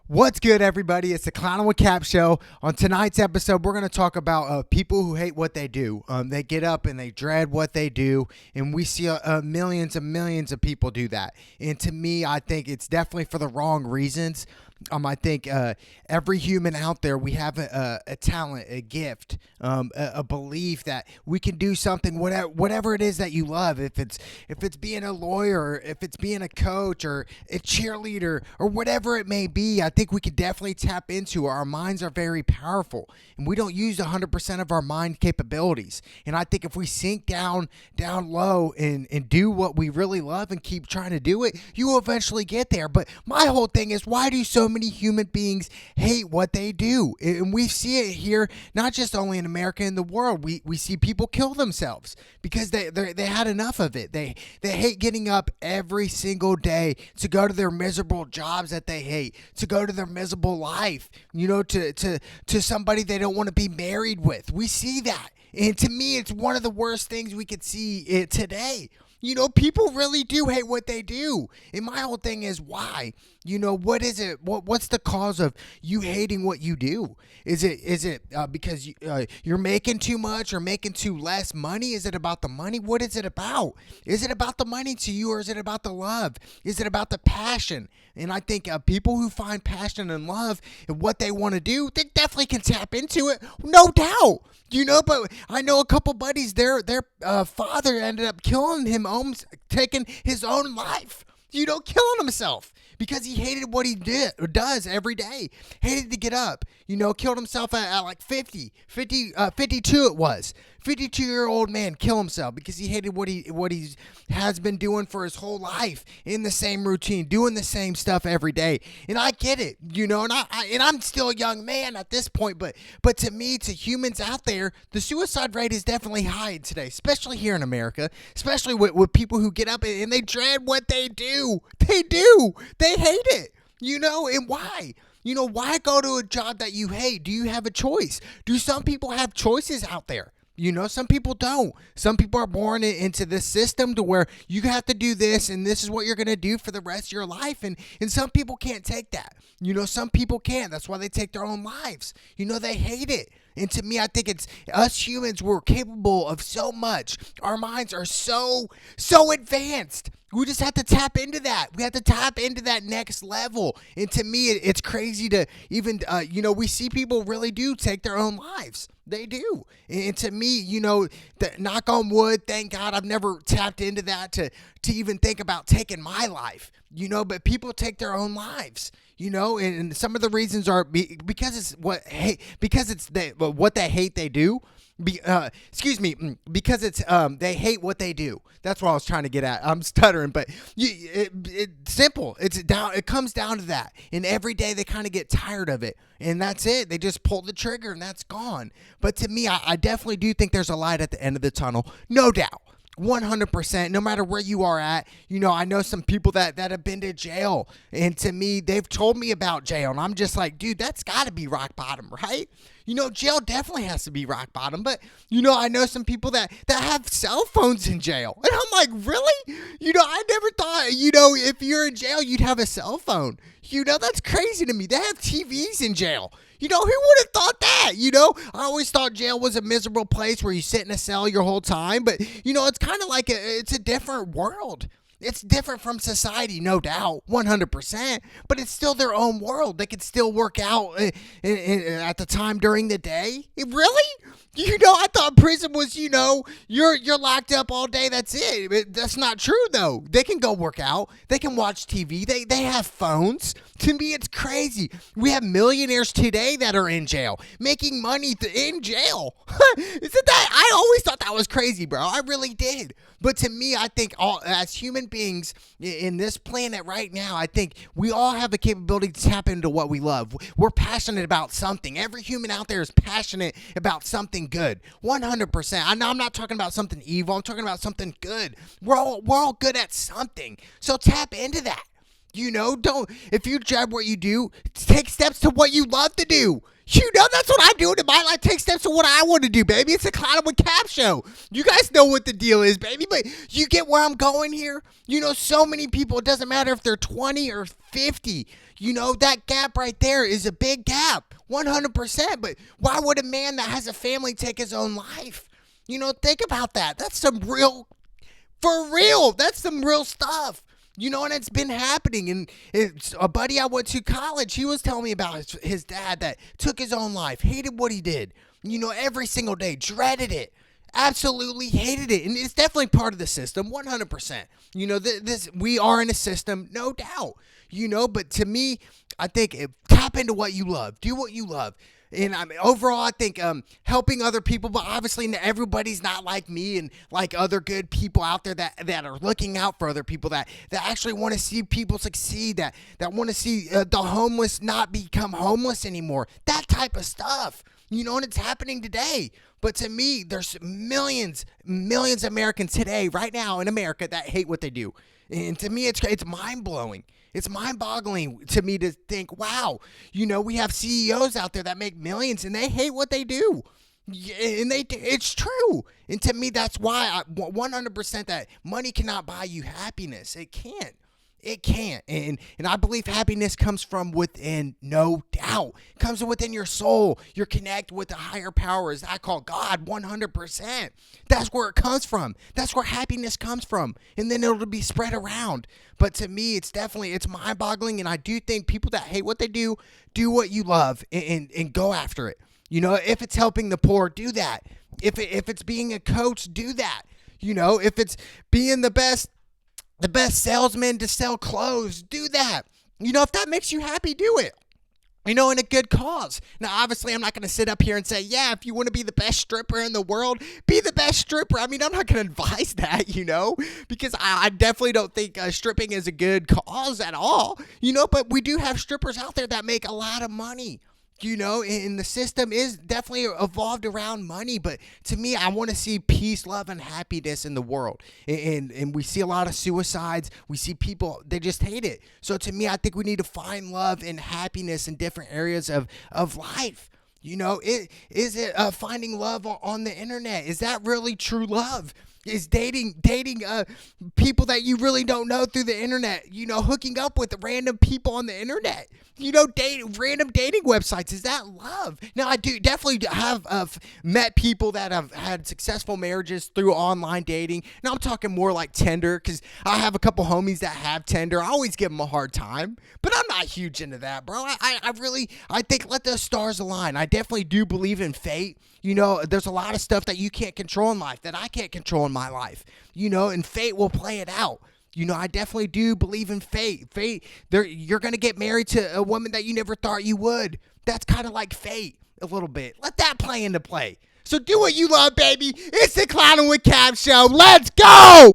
What's good, everybody? It's the Clown with Cap show. On tonight's episode, we're going to talk about people who hate what they do. They get up and they dread what they do, and we see millions and millions of people do that. And to me, I think it's definitely for the wrong reasons. I think every human out there, we have a talent, a gift, a belief that we can do something, whatever it is that you love. If it's being a lawyer, if it's being a coach or a cheerleader or whatever it may be, I think we could definitely tap into. Our minds are very powerful, and we don't use 100% of our mind capabilities. And I think if we sink down low and do what we really love and keep trying to do it, you will eventually get there. But my whole thing is, why do so many human beings hate what they do? And we see it here, not just only in America, in the world. We see people kill themselves because they had enough of it. They hate getting up every single day to go to their miserable jobs that they hate, to go to their miserable life, to somebody they don't want to be married with. We see that. And to me, it's one of the worst things we could see today. People really do hate what they do. And my whole thing is, why? What is it? What's the cause of you hating what you do? Is it because you're making too much or making too less money? Is it about the money? What is it about? Is it about the money to you, or is it about the love? Is it about the passion? And I think people who find passion and love in what they want to do, they definitely can tap into it, no doubt. But I know a couple buddies, their father ended up killing him, taking his own life, killing himself because he hated what he does every day. Hated to get up, killed himself at like 52 it was. 52-year-old man kill himself because he hated what he has been doing for his whole life, in the same routine, doing the same stuff every day. And I get it, and I'm still a young man at this point, but to me, to humans out there, the suicide rate is definitely high today, especially here in America, especially with people who get up and they dread what they do. They hate it, and why? Why go to a job that you hate? Do you have a choice? Do some people have choices out there? Some people don't. Some people are born into this system to where you have to do this, and this is what you're going to do for the rest of your life. And some people can't take that. Some people can't. That's why they take their own lives. They hate it. And to me, I think it's us humans, we're capable of so much. Our minds are so advanced. We just have to tap into that. We have to tap into that next level. And to me, it's crazy to even, we see people really do take their own lives. They do. And to me, knock on wood, thank God I've never tapped into that to even think about taking my life, but people take their own lives. And some of the reasons are because it's what they hate they do. Because it's they hate what they do. That's what I was trying to get at. I'm stuttering, but it's simple. It comes down to that. And every day they kind of get tired of it, and that's it. They just pull the trigger, and that's gone. But to me, I definitely do think there's a light at the end of the tunnel, no doubt. 100%, no matter where you are at. I know some people that have been to jail, and to me, they've told me about jail, and I'm just like, dude, that's got to be rock bottom, right? Jail definitely has to be rock bottom, but I know some people that have cell phones in jail, and I'm like, really? I never thought, if you're in jail, you'd have a cell phone. That's crazy to me. They have TVs in jail. Who would have thought that? I always thought jail was a miserable place where you sit in a cell your whole time, but it's kind of like it's a different world. It's different from society, no doubt, 100%, but it's still their own world. They could still work out at the time during the day. Really? I thought prison was, you're locked up all day. That's it. But that's not true, though. They can go work out. They can watch TV. They have phones. To me, it's crazy. We have millionaires today that are in jail, making money in jail. Isn't that? I always thought that was crazy, bro. I really did. But to me, I think as human beings in this planet right now, I think we all have the capability to tap into what we love. We're passionate about something. Every human out there is passionate about something good. 100%. I'm not talking about something evil. I'm talking about something good. We're all good at something. So tap into that. Don't, if you dread what you do, take steps to what you love to do. You know, that's what I'm doing in my life. Take steps to what I want to do, baby. It's a Cloud with Cap show. You guys know what the deal is, baby. But you get where I'm going here? You know, so many people, it doesn't matter if they're 20 or 50. You know, that gap right there is a big gap. 100%. But why would a man that has a family take his own life? You know, think about that. That's some real, for real, that's some real stuff. You know, and it's been happening. And it's a buddy I went to college, he was telling me about his dad that took his own life, hated what he did, you know, every single day, dreaded it, absolutely hated it. And it's definitely part of the system, 100%. You know, this we are in a system, no doubt, you know, but to me, I think tap into what you love, do what you love. And I mean, overall, I think helping other people, but obviously everybody's not like me and like other good people out there that are looking out for other people, that actually want to see people succeed, that want to see the homeless not become homeless anymore, that type of stuff. You know, and it's happening today. But to me, there's millions of Americans today, right now in America, that hate what they do. And to me, it's mind-blowing. It's mind-boggling to me to think, wow, you know, we have CEOs out there that make millions and they hate what they do. And it's true. And to me, that's why 100% that money cannot buy you happiness. It can't. It can't. And I believe happiness comes from within, no doubt. It comes from within your soul. You're connected with the higher powers. I call God 100%. That's where it comes from. That's where happiness comes from. And then it'll be spread around. But to me, it's mind-boggling. And I do think people that hate what they do what you love and go after it. You know, if it's helping the poor, do that. If it's being a coach, do that. You know, if it's being the best salesman to sell clothes, do that. You know, if that makes you happy, do it. You know, in a good cause. Now, obviously, I'm not going to sit up here and say, yeah, if you want to be the best stripper in the world, be the best stripper. I mean, I'm not going to advise that, you know, because I definitely don't think stripping is a good cause at all, you know, but we do have strippers out there that make a lot of money. You know, and the system is definitely evolved around money. But to me, I want to see peace, love, and happiness in the world. And we see a lot of suicides. We see people, they just hate it. So to me, I think we need to find love and happiness in different areas of life. You know, is it finding love on the internet? Is that really true love? Is dating people that you really don't know through the internet, you know, hooking up with random people on the internet, you know, random dating websites, is that love? Now, I do definitely have met people that have had successful marriages through online dating. Now, I'm talking more like Tinder, because I have a couple homies that have Tinder. I always give them a hard time, but I'm not huge into that, bro. I think let the stars align. I definitely do believe in fate. You know, there's a lot of stuff that you can't control in life that I can't control in my life, you know, and fate will play it out. You know, I definitely do believe in fate. You're going to get married to a woman that you never thought you would. That's kind of like fate a little bit. Let that play into play. So do what you love, baby. It's the Clowning with Cap show. Let's go!